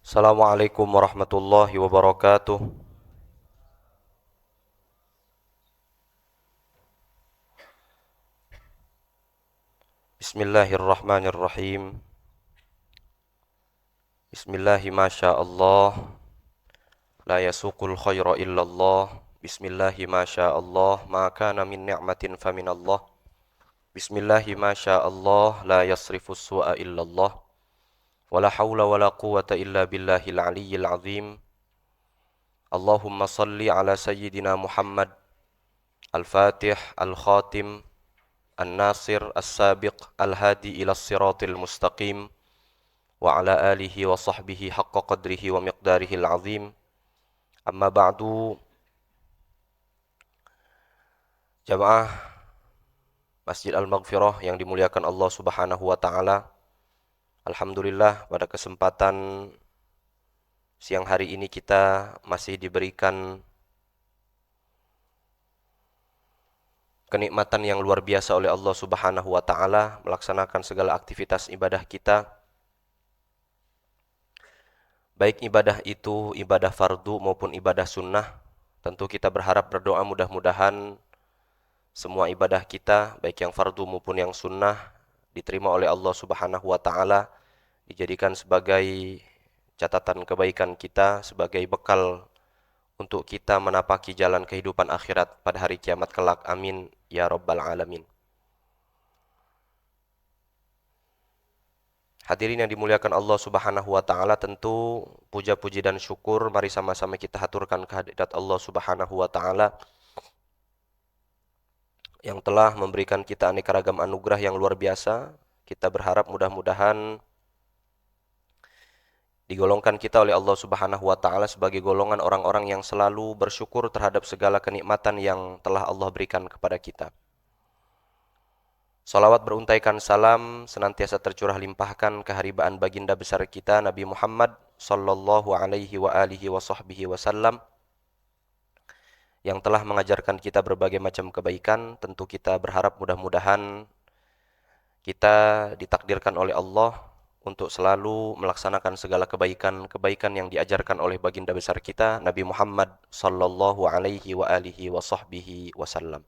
Assalamualaikum warahmatullahi wabarakatuh. Bismillahirrahmanirrahim. Bismillahi masya Allah. La yasuqul khaira illallah. Bismillahi masya Allah. Ma kana min ni'matin faminallah. Bismillahi masya Allah. La yasrifus su'a illallah. Wa la hawla wa la quwata illa billahil aliyyil azim. Allahumma salli ala sayyidina Muhammad. Al-Fatih, Al-Khatim, An-Nasir, As-Sabiq, Al-Hadi ila siratil mustaqim. Wa ala alihi wa sahbihi haqqa qadrihi wa miqdarihil azim. Amma ba'du, jamaah Masjid Al-Maghfirah yang dimuliakan Allah Subhanahu wa taala. Alhamdulillah pada kesempatan siang hari ini kita masih diberikan kenikmatan yang luar biasa oleh Allah Subhanahu wa taala melaksanakan segala aktivitas ibadah kita. Baik ibadah itu ibadah fardu maupun ibadah sunnah. Tentu kita berharap berdoa mudah-mudahan semua ibadah kita, baik yang fardu maupun yang sunnah, diterima oleh Allah Subhanahu wa taala, dijadikan sebagai catatan kebaikan kita, sebagai bekal untuk kita menapaki jalan kehidupan akhirat pada hari kiamat kelak. Amin ya rabbal alamin. Hadirin yang dimuliakan Allah Subhanahu wa taala, tentu puja-puji dan syukur mari sama-sama kita haturkan kehadirat Allah Subhanahu wa taala yang telah memberikan kita aneka ragam anugerah yang luar biasa. Kita berharap mudah-mudahan digolongkan kita oleh Allah Subhanahu wa taala sebagai golongan orang-orang yang selalu bersyukur terhadap segala kenikmatan yang telah Allah berikan kepada kita. Salawat beruntaikan salam senantiasa tercurah limpahkan keharibaan baginda besar kita Nabi Muhammad sallallahu alaihi wa alihi wa sahbihi wasallam yang telah mengajarkan kita berbagai macam kebaikan. Tentu kita berharap mudah-mudahan kita ditakdirkan oleh Allah untuk selalu melaksanakan segala kebaikan-kebaikan yang diajarkan oleh baginda besar kita Nabi Muhammad sallallahu alaihi wa alihi wa sahbihi wasallam.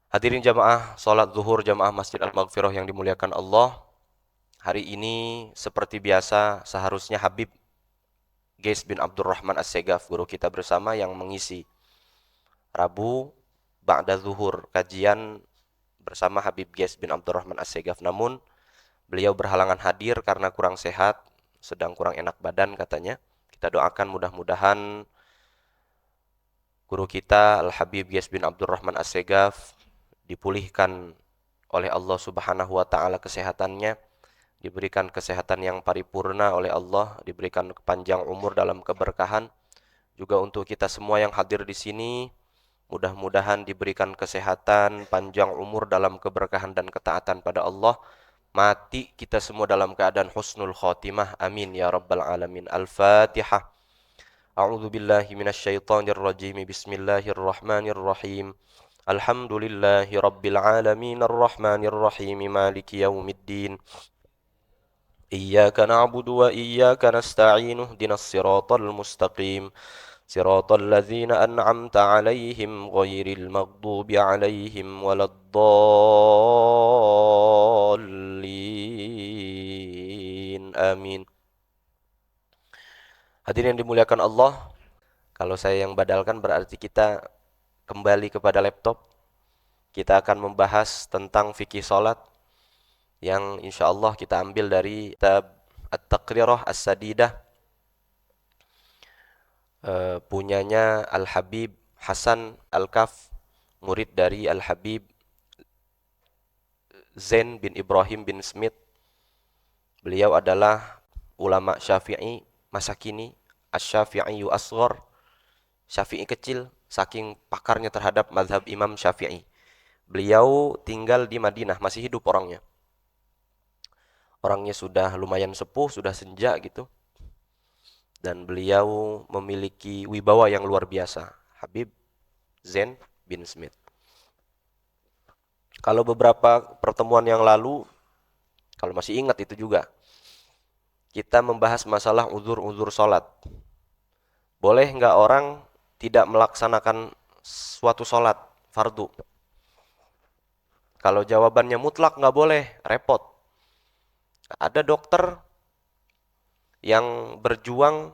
Hadirin jamaah salat zuhur jamaah Masjid Al-Maghfirah yang dimuliakan Allah. Hari ini seperti biasa seharusnya Habib Geis bin Abdurrahman As-Segaf, guru kita bersama, yang mengisi Rabu ba'da zuhur kajian bersama Habib Geis bin Abdurrahman As-Segaf. Namun beliau berhalangan hadir karena kurang sehat, sedang kurang enak badan katanya. Kita doakan mudah-mudahan guru kita Al-Habib Geis bin Abdurrahman As-Segaf dipulihkan oleh Allah Subhanahu wa taala kesehatannya, diberikan kesehatan yang paripurna oleh Allah, diberikan panjang umur dalam keberkahan. Juga untuk kita semua yang hadir di sini, mudah-mudahan diberikan kesehatan, panjang umur dalam keberkahan dan ketaatan pada Allah. Mati kita semua dalam keadaan husnul khotimah. Amin ya rabbal alamin. Al-Fatihah. A'udzu billahi minasyaitonir rajim. Bismillahirrahmanirrahim. Alhamdulillahi rabbil alamin arrahmanir rahim maliki yaumiddin. Iyyaka na'budu wa iyyaka nasta'in ihdinas siratal mustaqim. Siratal ladzina an'amta 'alaihim ghairil maghdubi 'alaihim waladdallin. Amin. Hadirin yang dimuliakan Allah, kalau saya yang badalkan berarti kita kembali kepada laptop. Kita akan membahas tentang fikih salat yang insya Allah kita ambil dari kitab At-Taqrirah As-Sadidah, punyanya Al-Habib Hasan Al-Kaf, murid dari Al-Habib Zain bin Ibrahim bin Smith. Beliau adalah ulama Syafi'i masa kini, Asy-Syafi'i Asghar, Syafi'i kecil, saking pakarnya terhadap mazhab Imam Syafi'i. Beliau tinggal di Madinah, masih hidup orangnya. Orangnya sudah lumayan sepuh, sudah senja gitu. Dan beliau memiliki wibawa yang luar biasa. Habib Zain bin Smith. Kalau beberapa pertemuan yang lalu, kalau masih ingat itu juga, kita membahas masalah uzur-uzur sholat. Boleh nggak orang tidak melaksanakan suatu sholat fardu? Kalau jawabannya mutlak nggak boleh, repot. Ada dokter yang berjuang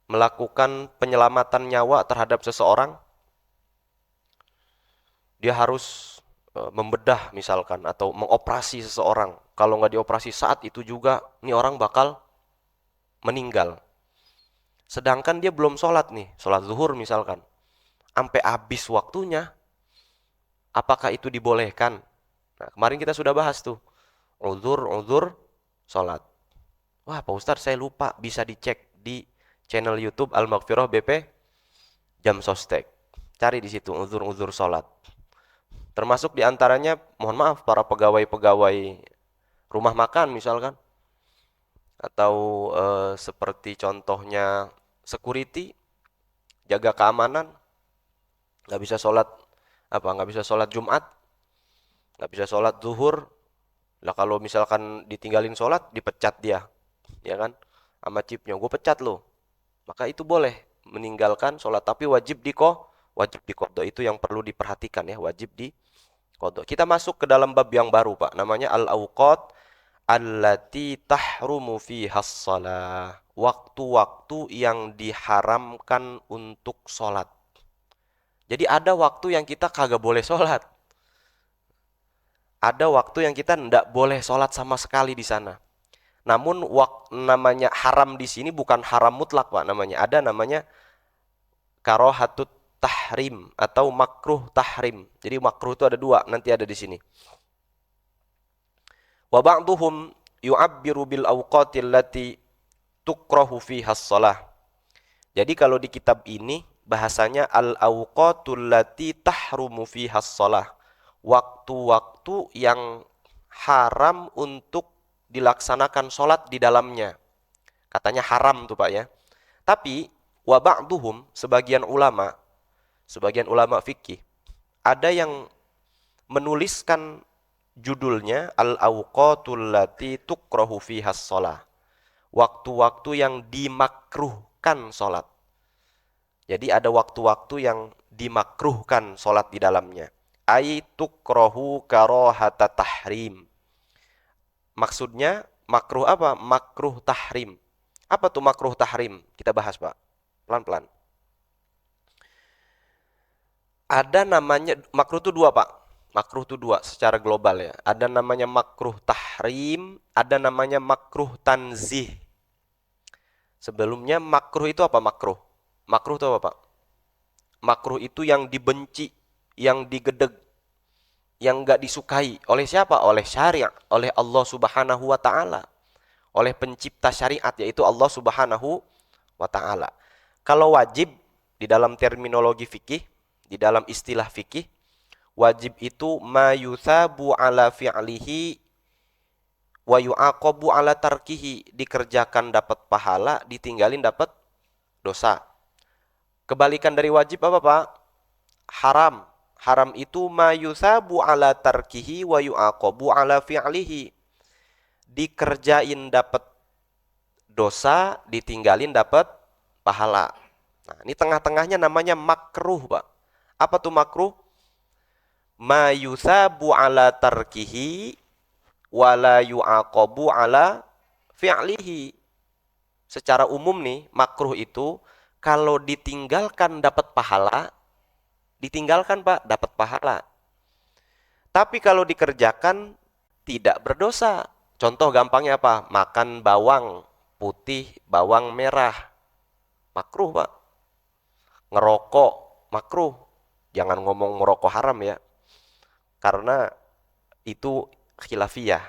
melakukan penyelamatan nyawa terhadap seseorang. Dia harus membedah misalkan atau mengoperasi seseorang. Kalau nggak dioperasi saat itu juga, ini orang bakal meninggal. Sedangkan dia belum sholat nih, sholat zuhur misalkan. Sampai habis waktunya, apakah itu dibolehkan? Nah, kemarin kita sudah bahas tuh, uzur sholat. Wah, Pak Ustadz saya lupa, bisa dicek di channel YouTube Al-Maghfirah BP Jam Sostek. Cari di situ uzur-uzur sholat. Termasuk diantaranya, mohon maaf, para pegawai-pegawai rumah makan misalkan. Atau seperti contohnya security, jaga keamanan, nggak bisa sholat, nggak bisa sholat Jumat, nggak bisa sholat zuhur. Lah kalau misalkan ditinggalin sholat, dipecat dia, ya kan? Sama chipnya, gue pecat lo. Maka itu boleh meninggalkan sholat, tapi wajib diqodho. Itu yang perlu diperhatikan ya, wajib diqodho. Kita masuk ke dalam bab yang baru Pak, namanya al-awqat allati tahrumu fiha shalah. Waktu-waktu yang diharamkan untuk sholat. Jadi ada waktu yang kita kagak boleh sholat. Ada waktu yang kita tidak boleh sholat sama sekali di sana. Namun namanya haram di sini bukan haram mutlak Pak, namanya. Ada namanya karohatut tahrim atau makruh tahrim. Jadi makruh itu ada dua, nanti ada di sini. Wa ba'duhum yu'abbiru bil awqatil lati tukrahu fiha shalah. Jadi kalau di kitab ini bahasanya al-awqatul lati tahrumu fiha shalah. Waktu-waktu yang haram untuk dilaksanakan sholat di dalamnya. Katanya haram tuh Pak ya. Tapi wa ba'duhum, sebagian ulama fikih, ada yang menuliskan judulnya al-awqatul lati tukrahu fiha shalah. Waktu-waktu yang dimakruhkan sholat. Jadi ada waktu-waktu yang dimakruhkan sholat di dalamnya. Ai tukrahu karahata tahrim. Maksudnya makruh apa? Makruh tahrim. Apa tuh makruh tahrim? Kita bahas Pak, pelan-pelan. Ada namanya, makruh itu dua Pak. Makruh itu dua secara global ya. Ada namanya makruh tahrim, ada namanya makruh tanzih. Sebelumnya makruh itu apa makruh? Makruh itu apa Pak? Makruh itu yang dibenci, yang digedeg, yang nggak disukai. Oleh siapa? Oleh syariat, oleh Allah Subhanahu wa Ta'ala, oleh pencipta syariat, yaitu Allah Subhanahu wa Ta'ala. Kalau wajib di dalam terminologi fikih, di dalam istilah fikih, wajib itu ma yuthabu ala fi'lihi wa yu'aqabu ala tarkihi. Dikerjakan dapat pahala, ditinggalin dapat dosa. Kebalikan dari wajib apa Pak? Haram. Haram itu ma yuthabu ala tarkihi wa yu'aqabu ala fi'lihi. Dikerjain dapat dosa, ditinggalin dapat pahala. Nah, ini tengah-tengahnya namanya makruh, Pak. Apa tuh makruh? Ma yuthabu ala tarkihi wa la yu'aqabu ala fi'lihi. Secara umum nih, makruh itu kalau ditinggalkan dapat pahala, ditinggalkan Pak, dapat pahala. Tapi kalau dikerjakan tidak berdosa. Contoh gampangnya apa? Makan bawang putih, bawang merah. Makruh Pak. Ngerokok, makruh. Jangan ngomong ngerokok haram ya. Karena itu khilafiyah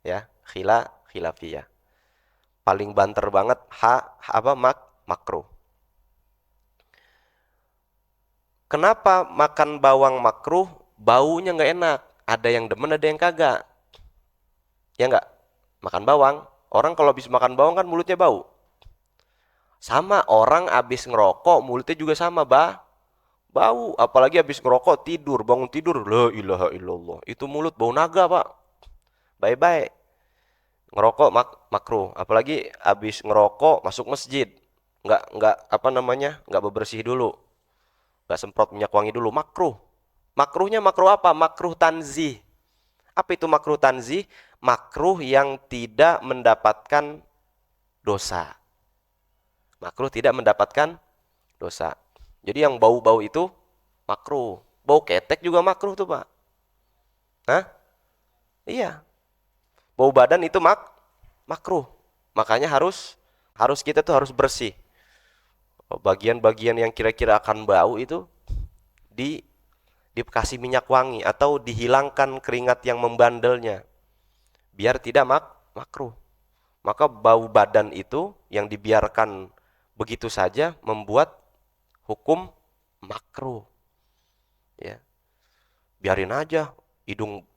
ya, khilafiyah. Paling banter banget makruh. Kenapa makan bawang makruh? Baunya nggak enak. Ada yang demen, ada yang kagak. Ya nggak? Makan bawang. Orang kalau habis makan bawang kan mulutnya bau. Sama orang habis ngerokok, mulutnya juga sama, bau. Apalagi habis ngerokok, bangun tidur. La ilaha illallah. Itu mulut bau naga, Pak. Bye-bye. Ngerokok makruh, apalagi habis ngerokok masuk masjid, nggak apa namanya, nggak bebersih dulu, nggak semprot minyak wangi dulu, makruh. Makruhnya makruh apa? Makruh tanzih. Apa itu makruh tanzih? Makruh yang tidak mendapatkan dosa. Makruh tidak mendapatkan dosa. Jadi yang bau-bau itu makruh. Bau ketek juga makruh tuh, Pak. Hah? Iya. Bau badan itu makruh. Makanya harus harus kita tuh harus bersih. Bagian-bagian yang kira-kira akan bau itu di dikasih minyak wangi atau dihilangkan keringat yang membandelnya biar tidak makruh. Maka bau badan itu yang dibiarkan begitu saja membuat hukum makruh, ya. Biarin aja,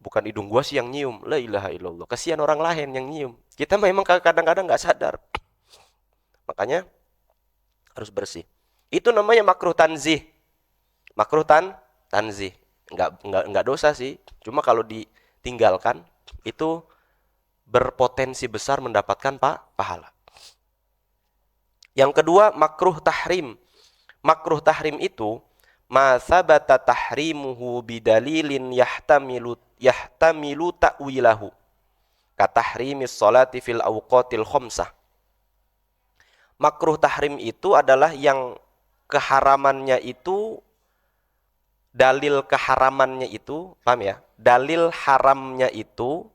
bukan hidung gua sih yang nyium. La ilaha illallah. Kasihan orang lain yang nyium. Kita memang kadang-kadang nggak sadar. Makanya harus bersih. Itu namanya makruh tanzih. Makruh tanzih. Nggak dosa sih. Cuma kalau ditinggalkan itu berpotensi besar mendapatkan pahala. Yang kedua, makruh tahrim. Makruh tahrim itu ma sabata tahrimuhu bidalilin yahtamilu ta'wilahu. Katahrimis sholati fil awqatil khamsah. Makruh tahrim itu adalah yang keharamannya itu, dalil keharamannya itu, paham ya? Dalil haramnya itu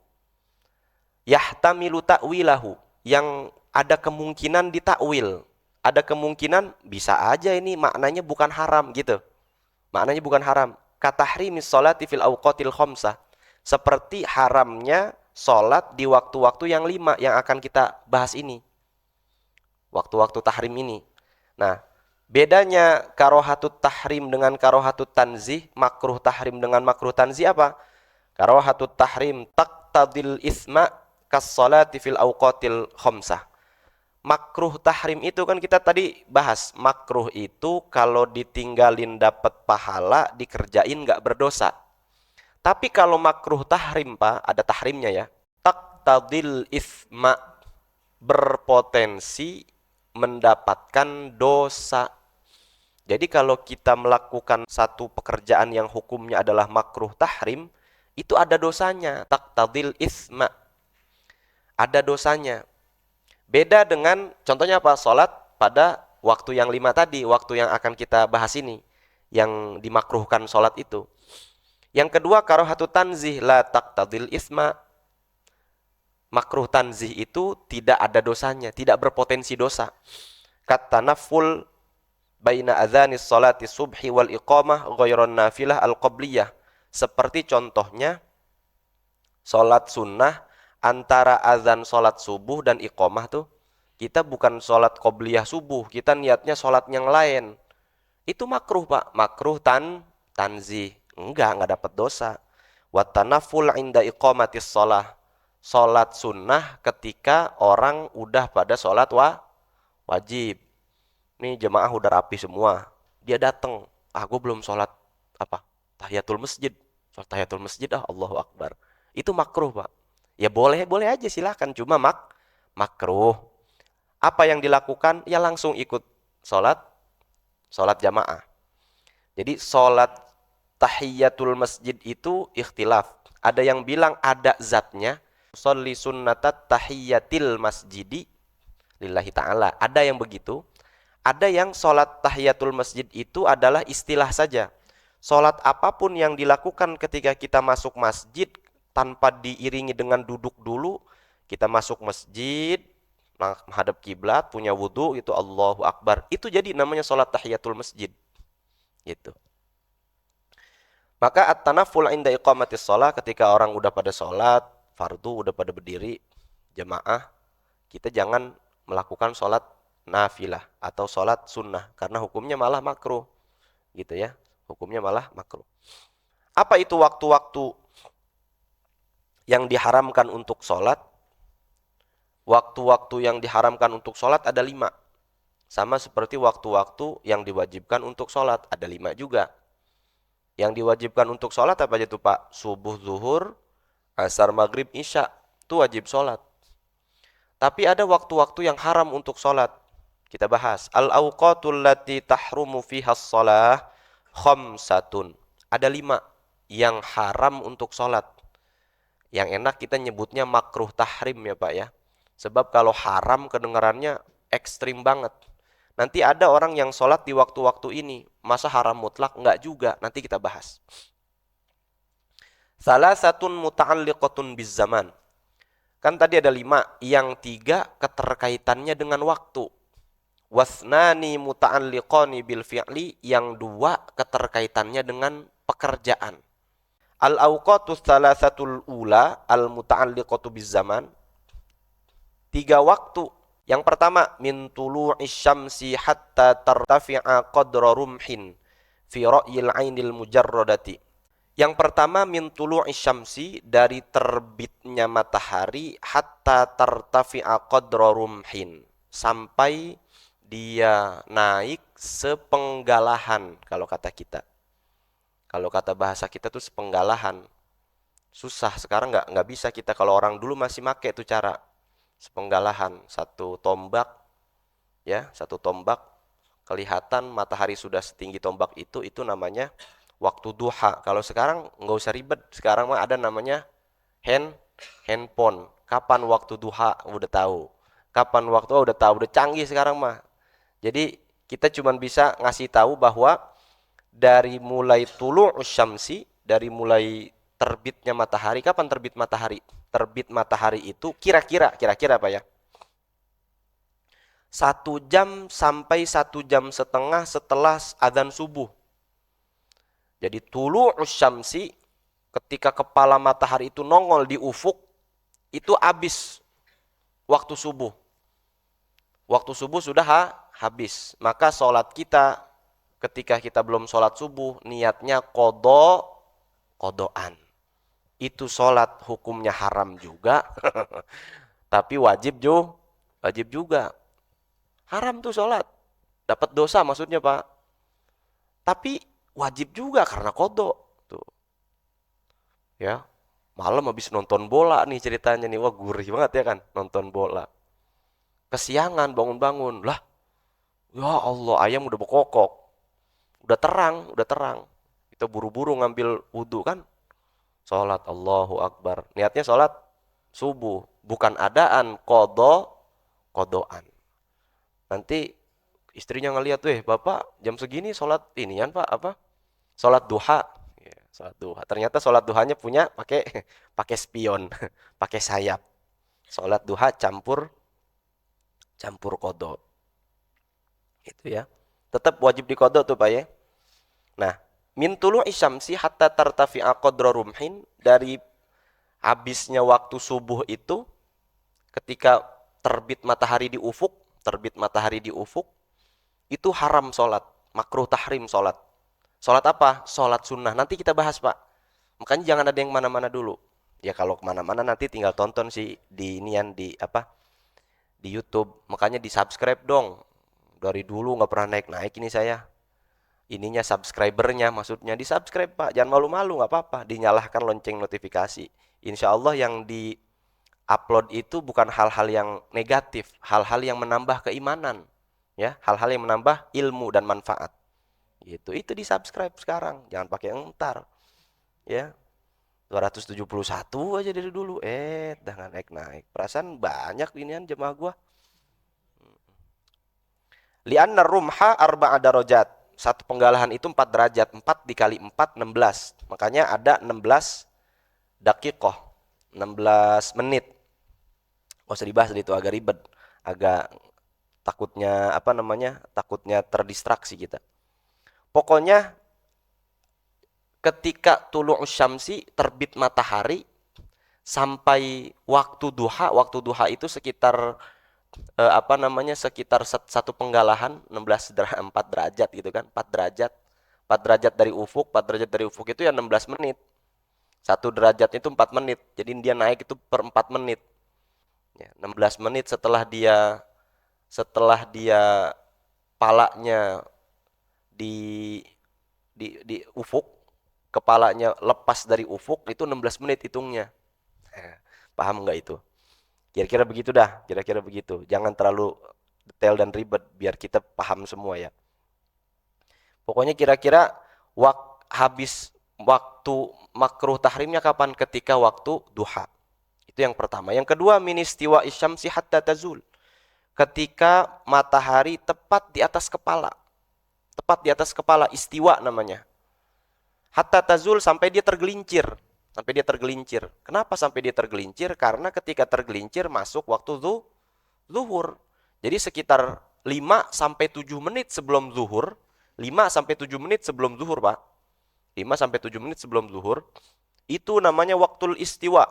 yahtamilu ta'wilahu, yang ada kemungkinan ditakwil. Ada kemungkinan bisa aja ini maknanya bukan haram gitu. Maknanya bukan haram. Katahrimis sholati fil awqatil khamsah. Seperti haramnya sholat di waktu-waktu yang 5 yang akan kita bahas ini. Waktu-waktu tahrim ini. Nah, bedanya karohatut tahrim dengan karohatut tanzih, makruh tahrim dengan makruh tanzih apa? Karohatut tahrim taqtadil isma kas sholati fil awqatil khamsah. Makruh tahrim itu kan kita tadi bahas, makruh itu kalau ditinggalin dapat pahala, dikerjain nggak berdosa. Tapi kalau makruh tahrim, Pak, ada tahrimnya ya. Taqtadil isma, berpotensi mendapatkan dosa. Jadi kalau kita melakukan satu pekerjaan yang hukumnya adalah makruh tahrim, itu ada dosanya, taqtadil isma. Ada dosanya. Beda dengan contohnya apa? Salat pada waktu yang 5 tadi, waktu yang akan kita bahas ini, yang dimakruhkan salat itu. Yang kedua, karohatu tanzih la taqtadil isma. Makruh tanzih itu tidak ada dosanya, tidak berpotensi dosa. Katanaful baina adzanis salati subhi wal iqamah ghairan nafilah al-qabliyah. Seperti contohnya salat sunnah antara azan salat subuh dan iqamah tuh, kita bukan salat qobliyah subuh, kita niatnya salat yang lain. Itu makruh, Pak. Makruh tanzih. Enggak dapat dosa. Wa tanaful inda iqamatis shalah. Salat sunnah ketika orang udah pada salat wajib. Nih jemaah udah rapi semua. Dia datang, gue belum sholat apa? Tahiyatul masjid. Sholat tahiyatul masjid, Allahu Akbar. Itu makruh, Pak. Ya boleh aja silahkan. Cuma makruh. Apa yang dilakukan? Ya langsung ikut sholat jamaah. Jadi sholat tahiyatul masjid itu ikhtilaf. Ada yang bilang ada zatnya. Sholli sunnatat tahiyatil masjidi lillahi ta'ala. Ada yang begitu. Ada yang sholat tahiyatul masjid itu adalah istilah saja. Sholat apapun yang dilakukan ketika kita masuk masjid tanpa diiringi dengan duduk dulu, kita masuk masjid, menghadap kiblat, punya wudhu, itu Allahu Akbar. Itu jadi namanya sholat tahiyatul masjid. Gitu. Maka at-tanaful inda iqamatis sholat, ketika orang udah pada sholat, fardu udah pada berdiri, jamaah, kita jangan melakukan sholat nafilah atau sholat sunnah, karena hukumnya malah makruh, gitu ya. Hukumnya malah makruh. Apa itu waktu-waktu yang diharamkan untuk sholat? Waktu-waktu yang diharamkan untuk sholat ada 5. Sama seperti waktu-waktu yang diwajibkan untuk sholat, ada 5 juga. Yang diwajibkan untuk sholat apa aja tuh, Pak? Subuh, zuhur, asar, maghrib, isya, itu wajib sholat. Tapi ada waktu-waktu yang haram untuk sholat. Kita bahas. Al-awqatul lati tahrumu fiha shalah khamsatun. Ada 5 yang haram untuk sholat. Yang enak kita nyebutnya makruh tahrim ya Pak ya. Sebab kalau haram kedengarannya ekstrim banget. Nanti ada orang yang sholat di waktu-waktu ini. Masa haram mutlak? Enggak juga. Nanti kita bahas. Salasatun muta'alliqatun biz zaman. Kan tadi ada 5. Yang 3 keterkaitannya dengan waktu. Wasnani muta'alliqani bil fi'li. Yang 2 keterkaitannya dengan pekerjaan. Al-awqatus salasatul ula al-muta'alliqatu biz zaman. 3 waktu. Yang pertama, min tulu'is syamsi hatta tartafi'a qadra rumhin fi ra'yil 'ainil mujarradati. Yang pertama, min tulu'is syamsi, dari terbitnya matahari, hatta tartafi'a qadra rumhin, sampai dia naik sepenggalahan kalau kata kita. Kalau kata bahasa kita tuh sepenggalahan. Susah sekarang nggak bisa kita, kalau orang dulu masih make tuh cara sepenggalahan, satu tombak ya, satu tombak kelihatan matahari sudah setinggi tombak itu namanya waktu duha. Kalau sekarang nggak usah ribet, sekarang mah ada namanya handphone. Kapan waktu duha udah tahu. Kapan waktu udah tahu, udah canggih sekarang mah. Jadi kita cuma bisa ngasih tahu bahwa dari mulai tulu'us syamsi, dari mulai terbitnya matahari. Kapan terbit matahari? Terbit matahari itu kira-kira apa ya? 1 jam sampai 1,5 jam setelah adzan subuh. Jadi tulu'us syamsi, ketika kepala matahari itu nongol di ufuk, itu habis waktu subuh. Waktu subuh sudah habis. Maka sholat kita, ketika kita belum sholat subuh, niatnya kodoan. Itu sholat hukumnya haram juga. Tapi wajib juga. Haram tuh sholat. Dapat dosa maksudnya Pak. Tapi wajib juga karena kodok. Tuh. Ya. Malam habis nonton bola nih ceritanya nih. Wah gurih banget ya kan nonton bola. Kesiangan bangun-bangun. Lah. Ya Allah, ayam udah berkokok. Udah terang. Kita buru-buru ngambil wudhu kan. Sholat Allahu Akbar. Niatnya sholat subuh. Bukan adaan kodoan. Nanti istrinya ngelihat, bapak jam segini sholat inian pak, apa? Sholat duha. Ya, sholat duha. Ternyata sholat duhanya punya pakai spion, pakai sayap. Sholat duha campur kodo. Itu ya. Tetap wajib dikodok tuh pak ya. Nah, min tulu'i syamsi hatta tartafi'a qadra rumhin, dari habisnya waktu subuh itu, ketika terbit matahari di ufuk, itu haram sholat, makruh tahrim sholat. Sholat apa? Sholat sunnah. Nanti kita bahas Pak. Makanya jangan ada yang mana-mana dulu. Ya kalau kemana-mana nanti tinggal tonton sih di inian di apa? Di YouTube. Makanya di subscribe dong. Dari dulu nggak pernah naik ini saya. Ininya subscribernya maksudnya di subscribe Pak. Jangan malu-malu, nggak apa-apa. Dinyalahkan lonceng notifikasi. Insya Allah yang di upload itu bukan hal-hal yang negatif, hal-hal yang menambah keimanan, ya, hal-hal yang menambah ilmu dan manfaat. Itu di subscribe sekarang, jangan pakai entar, ya. 271 aja dari dulu, dah nggak naik-naik. Perasaan banyak inian jemaah gua. Li'anna rumha arba'a darajat. Satu penggalahan itu 4 derajat. 4 dikali 4, 16. Makanya ada 16 daqiqoh, 16 menit. Gak usah dibahas itu, agak ribet. Agak takutnya terdistraksi kita. Pokoknya ketika tulu'us syamsi, terbit matahari, sampai waktu duha itu sekitar sekitar satu penggalahan 4 derajat gitu kan, 4 derajat. 4 derajat dari ufuk, itu ya 16 menit. 1 derajat itu 4 menit. Jadi dia naik itu per 4 menit. Ya, 16 menit setelah dia palanya di ufuk, kepalanya lepas dari ufuk, itu 16 menit hitungnya. Paham nggak itu? Kira-kira begitu dah, kira-kira begitu. Jangan terlalu detail dan ribet biar kita paham semua ya. Pokoknya kira-kira habis waktu makruh tahrimnya kapan? Ketika waktu duha. Itu yang pertama. Yang kedua, min istiwa isyamsi hatta tazul. Ketika matahari tepat di atas kepala. Tepat di atas kepala, istiwa namanya. Hatta tazul, sampai dia tergelincir. Sampai dia tergelincir. Kenapa sampai dia tergelincir? Karena ketika tergelincir masuk waktu zuhur. Jadi sekitar 5 sampai 7 menit sebelum zuhur. 5 sampai 7 menit sebelum zuhur, Pak. 5 sampai 7 menit sebelum zuhur. Itu namanya waktul istiwa.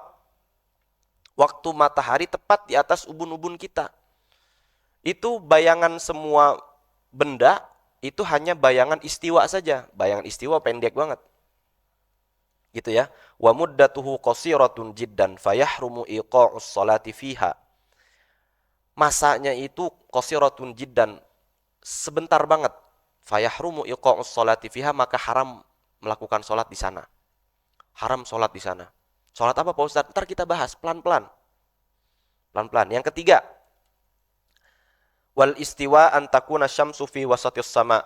Waktu matahari tepat di atas ubun-ubun kita. Itu bayangan semua benda, itu hanya bayangan istiwa saja. Bayangan istiwa pendek banget. Gitu ya. Wa muddatuhu qasiratun jiddan fayahrumu iqa'us salati fiha. Masanya itu qasiratun jiddan, sebentar banget. Fayahrumu iqa'us salati fiha, maka haram melakukan salat di sana. Haram salat di sana. Salat apa Pak Ustaz? Ntar kita bahas pelan-pelan. Pelan-pelan. Yang ketiga, wal istiwa an takuna syamsu fi wasatis sama.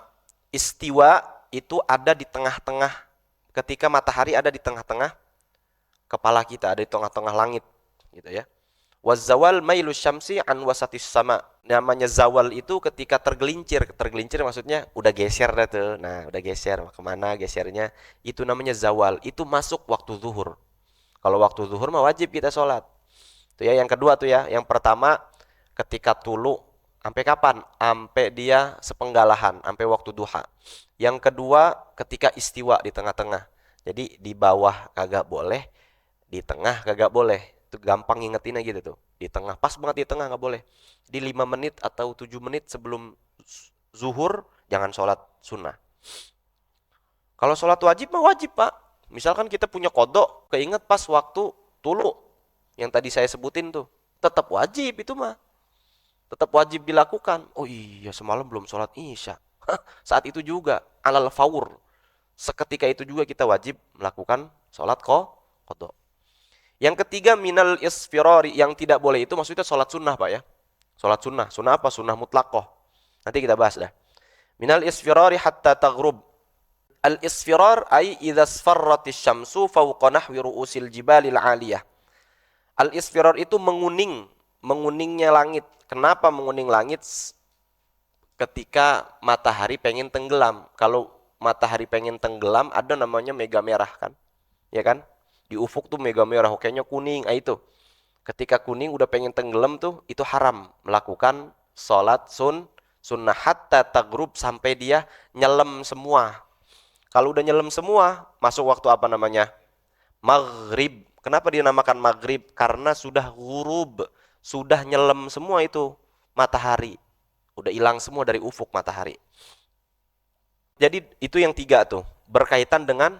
Istiwa itu ada di tengah-tengah, ketika matahari ada di tengah-tengah kepala kita, ada di tengah-tengah langit, gitu ya. Wazawal mailu syamsi an wasatis sama. Namanya zawal itu ketika tergelincir. Tergelincir maksudnya udah geser dah tuh. Nah, udah geser. Kemana gesernya? Itu namanya zawal. Itu masuk waktu zuhur. Kalau waktu zuhur mah wajib kita sholat. Tuh ya, yang kedua tuh ya. Yang pertama ketika tulu. Sampai kapan? Sampai dia sepenggalahan. Sampai waktu duha. Yang kedua ketika istiwa di tengah-tengah. Jadi di bawah kagak boleh. Di tengah kagak boleh. Itu gampang ngingetinnya gitu tuh. Di tengah, pas banget di tengah nggak boleh. Di 5 menit atau 7 menit sebelum zuhur, jangan sholat sunnah. Kalau sholat wajib mah wajib Pak. Misalkan kita punya kodok, keinget pas waktu tulu. Yang tadi saya sebutin tuh. Tetap wajib itu mah. Tetap wajib dilakukan. Oh iya, semalam belum sholat isya. Saat itu juga, alal faur. Seketika itu juga kita wajib melakukan sholat kodok. Yang ketiga, minal isfirari, yang tidak boleh itu maksudnya sholat sunnah Pak ya. Sholat sunnah. Sunnah apa? Sunnah mutlakoh. Nanti kita bahas dah. Minal isfirari hatta taghrub. Al-isfirar ay idza sfarratis syamsu fawqa nahwi ru'usil jibalil 'aliyah. Al-isfirar itu menguningnya langit. Kenapa menguning langit? Ketika matahari pengen tenggelam. Kalau matahari pengen tenggelam, ada namanya mega merah kan? Ya kan? Di ufuk tuh mega merah, kayaknya kuning. Itu. Ketika kuning udah pengen tenggelam tuh, itu haram melakukan sholat sunnah hatta taghrub, sampai dia nyelam semua. Kalau udah nyelam semua, masuk waktu apa namanya? Maghrib. Kenapa dinamakan maghrib? Karena sudah ghurub, sudah nyelam semua itu matahari. Udah hilang semua dari ufuk matahari. Jadi itu yang tiga tuh, berkaitan dengan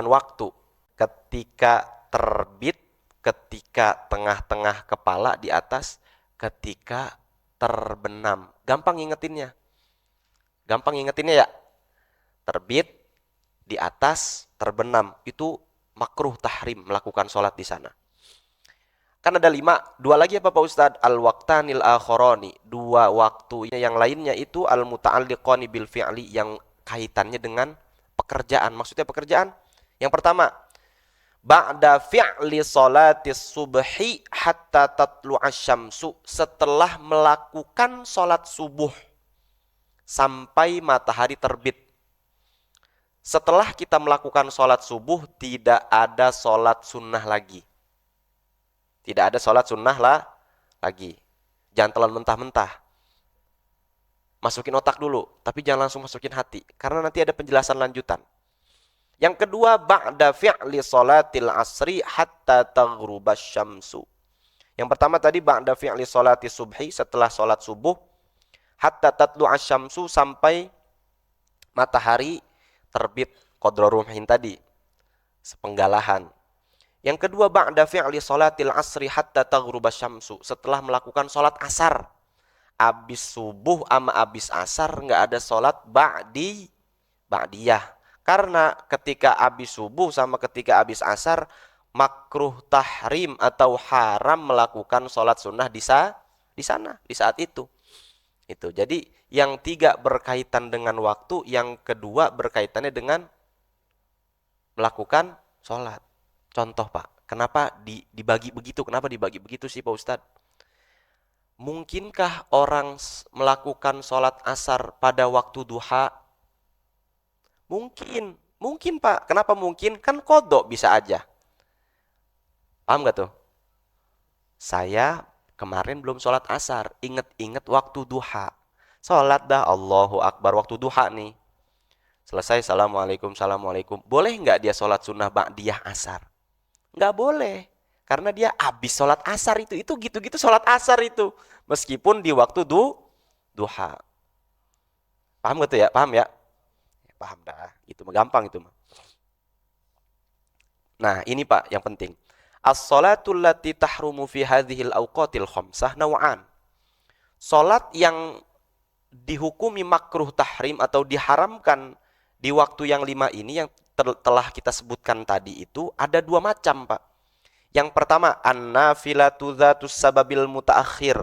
waktu. Ketika terbit, ketika tengah-tengah kepala di atas, ketika terbenam. Gampang ingetinnya. Gampang ingetinnya ya. Terbit, di atas, terbenam. Itu makruh tahrim melakukan sholat di sana. Kan ada 5. 2 lagi apa Pak Ustadz? Al-waqtanil akhoroni. 2 waktu yang lainnya itu al-muta'alliqani bil fi'li, yang kaitannya dengan pekerjaan. Maksudnya pekerjaan? Yang pertama, ba'da fi'li sholatis subhi hatta tatlu'as syamsu. Setelah melakukan sholat subuh sampai matahari terbit. Setelah kita melakukan sholat subuh, tidak ada sholat sunnah lagi. Tidak ada sholat sunnah lagi. Jangan telan mentah-mentah. Masukin otak dulu, tapi jangan langsung masukin hati. Karena nanti ada penjelasan lanjutan. Yang kedua, ba'da fi'li sholatil asri hatta taghrubas syamsu. Yang pertama tadi, ba'da fi'li sholati subhi, setelah sholat subuh, hatta tatlu'as syamsu, sampai matahari terbit, qadra rumhin tadi, sepenggalahan. Yang kedua, ba'da fi'li sholatil asri hatta taghrubas syamsu, setelah melakukan sholat asar. Abis subuh sama abis asar nggak ada sholat ba'diyah. Karena ketika abis subuh sama ketika abis asar, makruh tahrim atau haram melakukan sholat sunnah di sana, di saat itu. Itu. Jadi yang tiga berkaitan dengan waktu, yang kedua berkaitannya dengan melakukan sholat. Contoh Pak, kenapa dibagi begitu? Kenapa dibagi begitu sih Pak Ustadz? Mungkinkah orang melakukan sholat asar pada waktu duha? Mungkin. Mungkin Pak. Kenapa mungkin? Kan kodok bisa aja. Paham gak tuh? Saya kemarin belum sholat asar. Ingat-ingat waktu duha. Sholat dah Allahu Akbar waktu duha nih. Selesai, Assalamualaikum, Assalamualaikum. Boleh nggak dia sholat sunnah ba'diyah asar? Nggak boleh. Karena dia habis sholat asar itu. Itu gitu-gitu sholat asar itu. Meskipun di waktu duha. Paham gak tuh ya? Paham ya? Paham dah. Itu mah gampang itu mah. Nah, ini Pak yang penting. As-salatul lati tahrumu fi hadhil awqatil khamsah naw'an. Salat yang dihukumi makruh tahrim atau diharamkan di waktu yang 5 ini yang telah kita sebutkan tadi itu ada dua macam, Pak. Yang pertama, an-nafilatu dzatus sababil mutaakhir.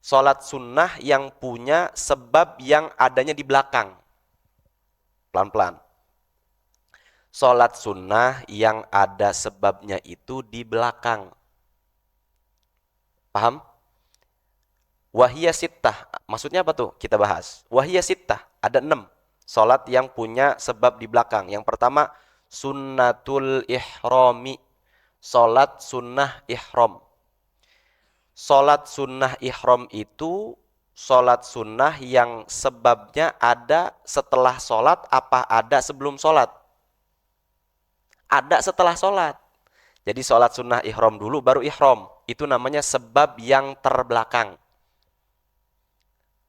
Salat sunnah yang punya sebab yang adanya di belakang. Pelan-pelan. Salat sunnah yang ada sebabnya itu di belakang. Paham? Wahiyya sittah. Maksudnya apa tuh? Kita bahas. Wahiyya sittah. Ada 6. Salat yang punya sebab di belakang. Yang pertama, sunnatul ihrami. Salat sunnah ihram. Salat sunnah ihram itu salat sunnah yang sebabnya ada setelah salat apa ada sebelum salat? Ada setelah sholat. Jadi sholat sunnah ihram dulu baru ihram. Itu namanya sebab yang terbelakang.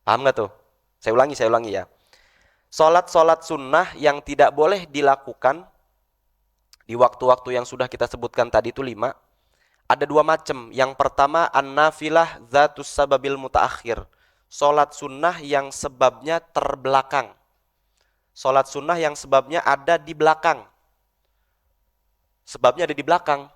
Paham gak tuh? Saya ulangi ya. Sholat sunnah yang tidak boleh dilakukan di waktu-waktu yang sudah kita sebutkan tadi itu 5. Ada 2 macam. Yang pertama an-nafilah dzatus sababil mutaakhir. Sholat sunnah yang sebabnya terbelakang. Sholat sunnah yang sebabnya ada di belakang. Sebabnya ada di belakang.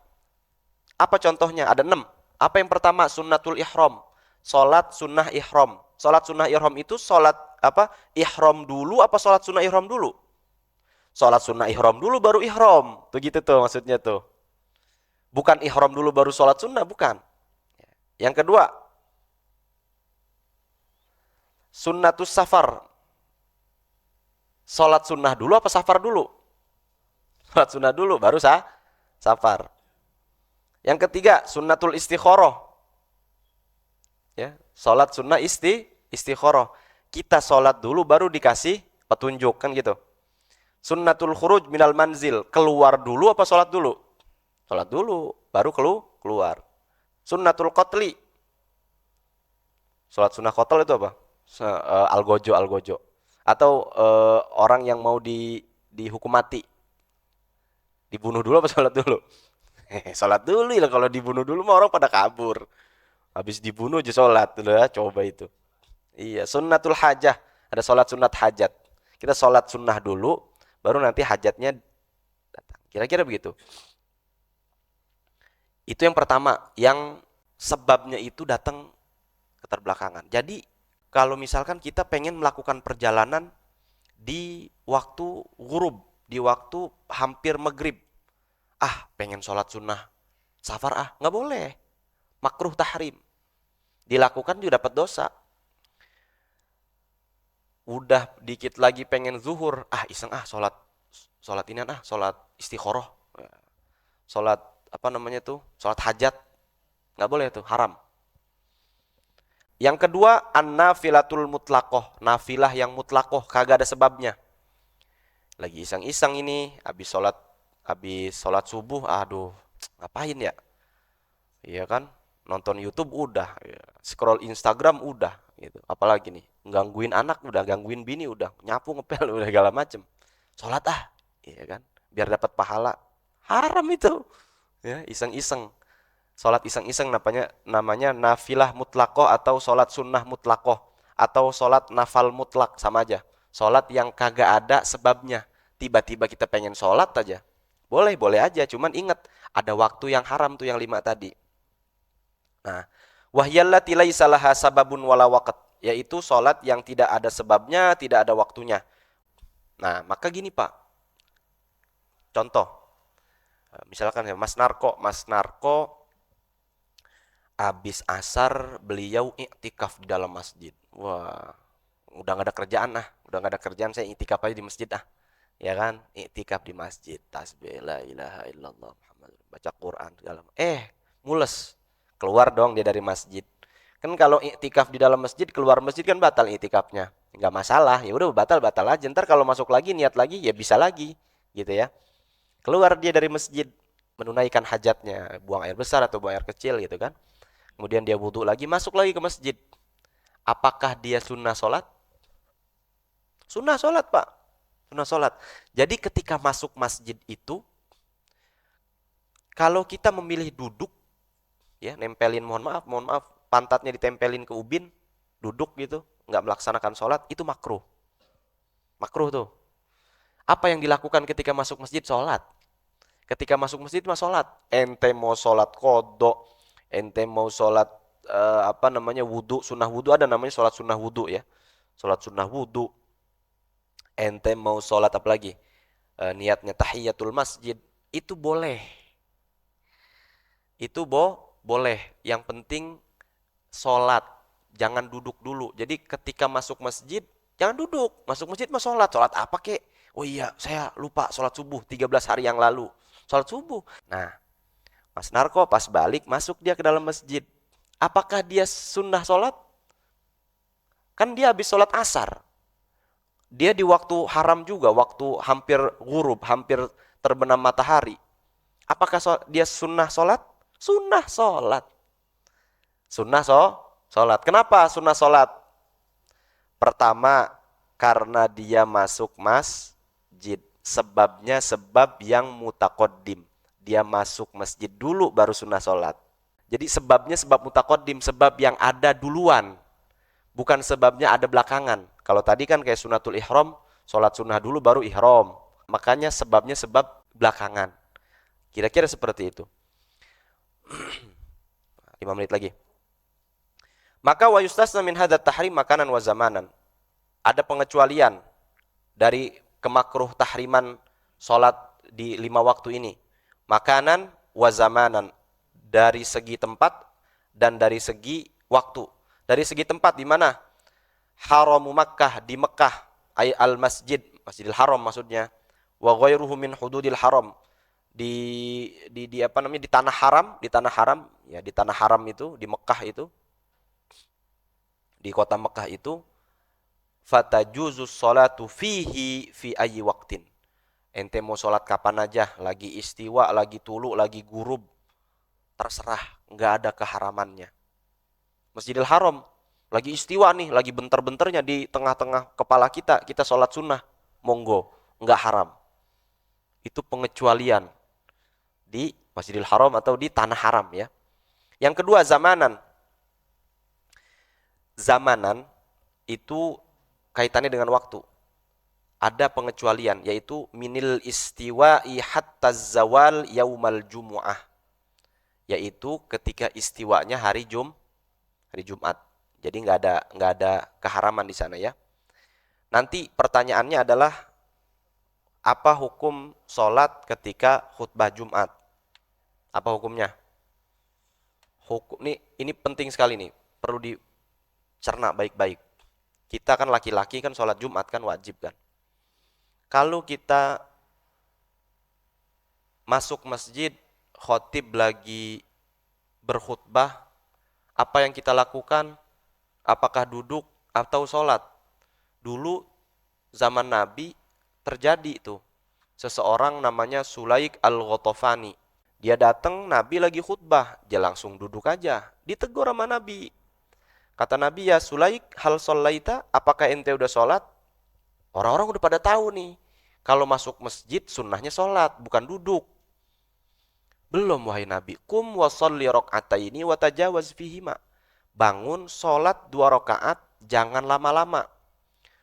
Apa contohnya? Ada 6. Apa yang pertama? Sunnatul ihram. Salat sunnah ihram. Salat sunnah ihram itu salat apa? Ihram dulu apa salat sunnah ihram dulu? Salat sunnah ihram dulu baru ihram. Tuh gitu tuh maksudnya tuh. Bukan ihram dulu baru salat sunnah, bukan. Yang kedua, sunnatus safar. Salat sunnah dulu apa safar dulu? Salat sunnah dulu baru safar. Yang ketiga, sunnatul istikharah. Ya, salat sunnah istikharah. Kita salat dulu baru dikasih petunjuk kan gitu. Sunnatul khuruj minal manzil, keluar dulu apa salat dulu? Salat dulu baru keluar. Sunnatul qatli. Salat sunnah qatl itu apa? Algojo. Atau orang yang mau dihukum mati. Dibunuh dulu apa sholat dulu? Sholat dulu ya, kalau dibunuh dulu mah orang pada kabur. Habis dibunuh aja sholat dulu ya, coba itu. Iya, sunnatul hajah. Ada sholat sunat hajat. Kita sholat sunnah dulu, baru nanti hajatnya datang. Kira-kira begitu. Itu yang pertama, yang sebabnya itu datang keterbelakangan. Jadi, kalau misalkan kita pengen melakukan perjalanan di waktu ghurub, di waktu hampir maghrib. Pengen sholat sunnah safar nggak boleh. Makruh tahrim. Dilakukan juga dapat dosa. Udah dikit lagi pengen zuhur. Iseng sholat ini sholat istikharah. Sholat apa namanya tuh? Sholat hajat. Nggak boleh tuh, haram. Yang kedua, an-nafilatul mutlaqoh. Nafilah yang mutlaqoh, kagak ada sebabnya. Lagi iseng-iseng ini, habis sholat subuh, ngapain ya? Iya kan? Nonton YouTube udah, ya. Scroll Instagram udah, gitu. Apalagi nih, gangguin anak udah, gangguin bini udah, nyapu ngepel udah segala macem. Sholat iya kan? Biar dapat pahala. Haram itu. Ya, iseng-iseng. Sholat iseng-iseng namanya nafilah mutlaqoh atau sholat sunnah mutlaqoh atau sholat nafal mutlak, sama aja. Sholat yang kagak ada sebabnya. Tiba-tiba kita pengen sholat aja. Boleh, boleh aja. Cuman ingat, ada waktu yang haram tuh yang 5 tadi. Nah, wahyallati laisa laha sababun wala waqt, yaitu sholat yang tidak ada sebabnya, tidak ada waktunya. Nah, maka gini Pak, contoh, misalkan ya Mas Narko habis asar beliau iktikaf di dalam masjid. Wah, udah nggak ada kerjaan udah nggak ada kerjaan, saya iktikaf aja di masjid ya kan, iktikaf di masjid, tasbih la ilaha illallah Muhammad, baca Quran segala. Mules, keluar dong dia dari masjid. Kan kalau iktikaf di dalam masjid, keluar masjid kan batal iktikafnya, nggak masalah, ya udah batal batal aja. Ntar kalau masuk lagi niat lagi ya bisa lagi, gitu ya. Keluar dia dari masjid menunaikan hajatnya, buang air besar atau buang air kecil gitu kan. Kemudian dia wudhu lagi, masuk lagi ke masjid. Apakah dia sunnah sholat? Sunnah sholat Pak, sunnah sholat. Jadi ketika masuk masjid itu, kalau kita memilih duduk, ya nempelin, mohon maaf, pantatnya ditempelin ke ubin, duduk gitu, nggak melaksanakan sholat, itu makruh. Makruh tuh. Apa yang dilakukan ketika masuk masjid? Sholat. Ketika masuk masjid mah sholat. Ente mau sholat kodok, ente mau sholat wudhu, sunnah wudhu, ada namanya sholat sunnah wudhu ya. Sholat sunnah wudhu. Ente mau sholat apa lagi? Niatnya tahiyatul masjid, itu boleh. Itu boleh. Yang penting sholat, jangan duduk dulu. Jadi ketika masuk masjid, jangan duduk. Masuk masjid mah sholat. Sholat apa kek? Oh iya, saya lupa sholat subuh 13 hari yang lalu. Sholat subuh. Nah, Mas Narko pas balik, masuk dia ke dalam masjid. Apakah dia sunnah sholat? Kan dia habis sholat asar. Dia di waktu haram juga, waktu hampir ghurub, hampir terbenam matahari. Apakah dia sunnah sholat? Sunnah sholat. Sunnah sholat. Kenapa sunnah sholat? Pertama, karena dia masuk masjid. Sebabnya sebab yang mutaqaddim. Dia masuk masjid dulu baru sunnah sholat. Jadi sebabnya sebab mutaqaddim, sebab yang ada duluan. Bukan sebabnya ada belakangan. Kalau tadi kan kayak sunatul ihram, sholat sunnah dulu baru ihram. Makanya sebabnya sebab belakangan. Kira-kira seperti itu. 5 menit lagi. Maka wa yustasna min hadat tahrim makanan wa zamanan. Ada pengecualian dari kemakruh tahriman sholat di 5 waktu ini. Makanan wa zamanan, dari segi tempat dan dari segi waktu. Dari segi tempat di mana? Haramu Makkah, di Mekah, ay al masjid, Masjidil Haram maksudnya. Wa ghairuhu min hududil haram. Di apa namanya, di tanah haram, ya di tanah haram itu, di Mekah itu, di kota Mekah itu, fatajuzus sholatu fihi fi ayyi waqtin. Ente mau sholat kapan aja, lagi istiwa, lagi tulu, lagi gurub, terserah, nggak ada keharamannya. Masjidil Haram, lagi istiwa nih, lagi bentar-bentarnya di tengah-tengah kepala kita, kita sholat sunnah, monggo, nggak haram. Itu pengecualian di Masjidil Haram atau di tanah haram ya. Yang kedua, zamanan. Zamanan itu kaitannya dengan waktu. Ada pengecualian, yaitu minil istiwa'i hatta zawal yaumal jumu'ah. Yaitu ketika istiwanya hari Jumat. Jadi nggak ada keharaman di sana ya. Nanti pertanyaannya adalah, apa hukum sholat ketika khutbah Jumat? Apa hukumnya? Ini penting sekali nih, perlu dicerna baik-baik. Kita kan laki-laki kan sholat Jumat kan wajib kan. Kalau kita masuk masjid, khotib lagi berkhutbah, apa yang kita lakukan? Apakah duduk atau sholat? Dulu zaman Nabi terjadi itu. Seseorang namanya Sulaik al-Ghatafani. Dia datang, Nabi lagi khutbah, dia langsung duduk aja. Ditegur sama Nabi. Kata Nabi, ya Sulaik, hal sholaita, apakah ente udah sholat? Orang-orang udah pada tahu nih, kalau masuk masjid sunnahnya sholat, bukan duduk. Belum wahai Nabi. Kum wa sholli rok'ataini wa tajawaz fihima. Bangun, sholat 2 rakaat, jangan lama-lama.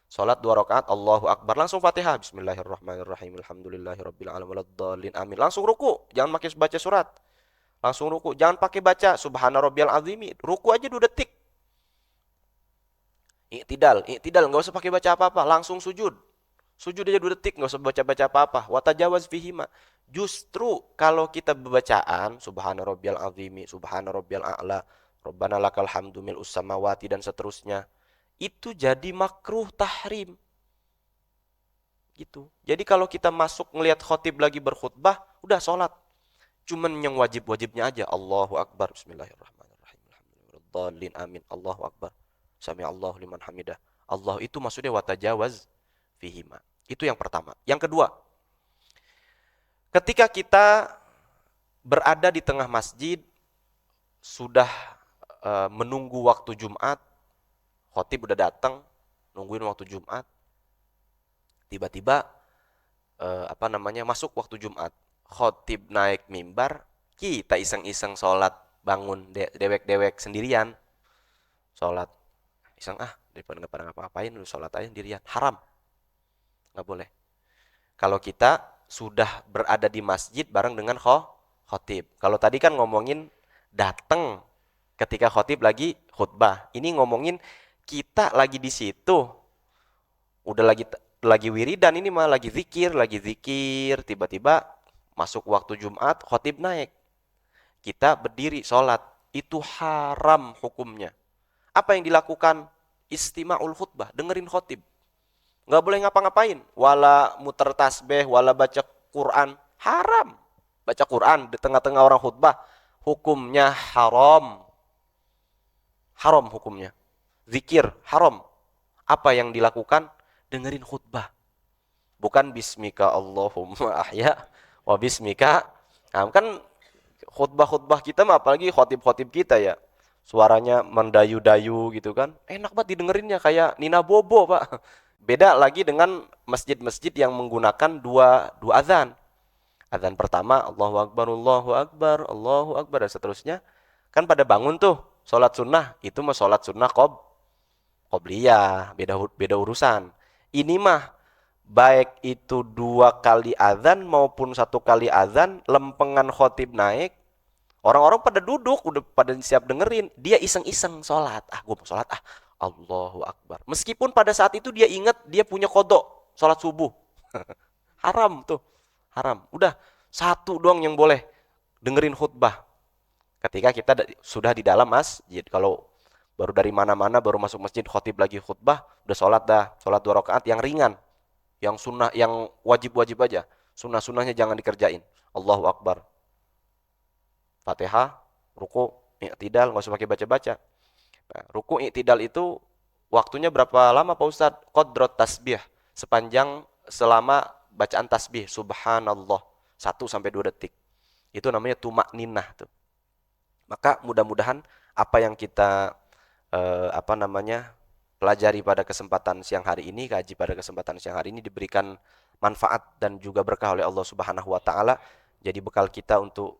Salat 2 rakaat, Allahu Akbar, langsung Fatihah, Bismillahirrahmanirrahim, Alhamdulillahirabbil alamin, waladdallin, amin. Langsung ruku, jangan pakai baca surat. Langsung ruku, jangan pakai baca Subhana rabbiyal azimi. Ruku aja 2 detik. I'tidal, i'tidal, nggak usah pakai baca apa-apa, langsung sujud. Sujud aja 2 detik, nggak usah baca-baca apa-apa. Watajawaz fihima. Justru kalau kita bacaan Subhana rabbiyal azimi, Subhana rabbiyal a'la, Rabbana lakal hamdu mil'us samawati dan seterusnya, itu jadi makruh tahrim. Gitu. Jadi kalau kita masuk ngelihat khotib lagi berkhutbah, udah sholat. Cuman yang wajib-wajibnya aja. Allahu Akbar, Bismillahirrahmanirrahim, Alhamdulillahirrahmanirrahim, amin, Allahu Akbar, Sami Allahu liman hamidah. Allah itu maksudnya watajawaz fihima. Itu yang pertama. Yang kedua, ketika kita berada di tengah masjid, sudah menunggu waktu Jumat, khotib udah datang, nungguin waktu Jumat, tiba-tiba masuk waktu Jumat, khotib naik mimbar, kita iseng-iseng sholat, bangun dewek-dewek sendirian, sholat iseng, daripada nggak pada ngapa-ngapain, lu sholat aja sendirian, haram, nggak boleh. Kalau kita sudah berada di masjid bareng dengan khotib. Kalau tadi kan ngomongin datang ketika khotib lagi khutbah, ini ngomongin kita lagi di situ, udah lagi wiridan, ini mah lagi zikir, tiba-tiba masuk waktu Jumat, khotib naik, kita berdiri sholat, itu haram hukumnya. Apa yang dilakukan? Istima'ul khutbah, dengerin khotib. Nggak boleh ngapa-ngapain, wala muter tasbih, wala baca Quran, haram. Baca Quran di tengah-tengah orang khutbah, hukumnya haram. Haram hukumnya. Zikir, haram. Apa yang dilakukan? Dengerin khutbah. Bukan bismika Allahumma ahya wa bismika. Nah, kan khutbah-khutbah kita mah, apalagi khotib-khotib kita ya, suaranya mendayu-dayu gitu kan. Enak banget didengerinnya, kayak Nina Bobo, Pak. Beda lagi dengan masjid-masjid yang menggunakan dua azan. Azan pertama, Allahu Akbar, Allahu Akbar, Allahu Akbar, dan seterusnya. Kan pada bangun tuh, sholat sunnah. Itu mah sholat sunnah qobliyah, beda urusan. Ini mah, baik itu 2 kali azan maupun 1 kali azan, lempengan khotib naik, orang-orang pada duduk, udah pada siap dengerin, dia iseng-iseng sholat. Gue mau sholat, Allahu Akbar. Meskipun pada saat itu dia ingat dia punya kodok, sholat subuh. Haram tuh, haram. Udah, 1 doang yang boleh, dengerin khutbah. Ketika kita sudah di dalam masjid. Kalau baru dari mana-mana, baru masuk masjid, khotib lagi khutbah, udah sholat dah. Sholat 2 rakaat yang ringan, yang sunnah, yang wajib-wajib aja. Sunnah-sunnahnya jangan dikerjain. Allahu Akbar, Fatihah, ruku, i'tidal, nggak usah pakai baca-baca. Nah, ruku, i'tidal itu waktunya berapa lama Pak Ustadz? Qadrot tasbih, selama bacaan tasbih, subhanallah, 1-2 detik. Itu namanya tumakninah tuh. Maka mudah-mudahan apa yang kita pelajari pada kesempatan siang hari ini, kaji pada kesempatan siang hari ini, diberikan manfaat dan juga berkah oleh Allah Subhanahu wa taala, jadi bekal kita untuk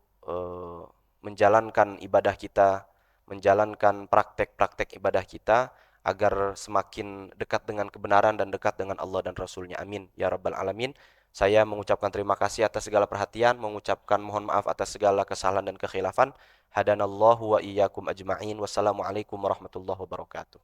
menjalankan ibadah kita, menjalankan praktek-praktek ibadah kita, agar semakin dekat dengan kebenaran dan dekat dengan Allah dan Rasul-Nya. Amin ya rabbal alamin. Saya mengucapkan terima kasih atas segala perhatian, mengucapkan mohon maaf atas segala kesalahan dan kekhilafan. Hadanallahu wa iyyakum ajma'in. Wassalamualaikum warahmatullahi wabarakatuh.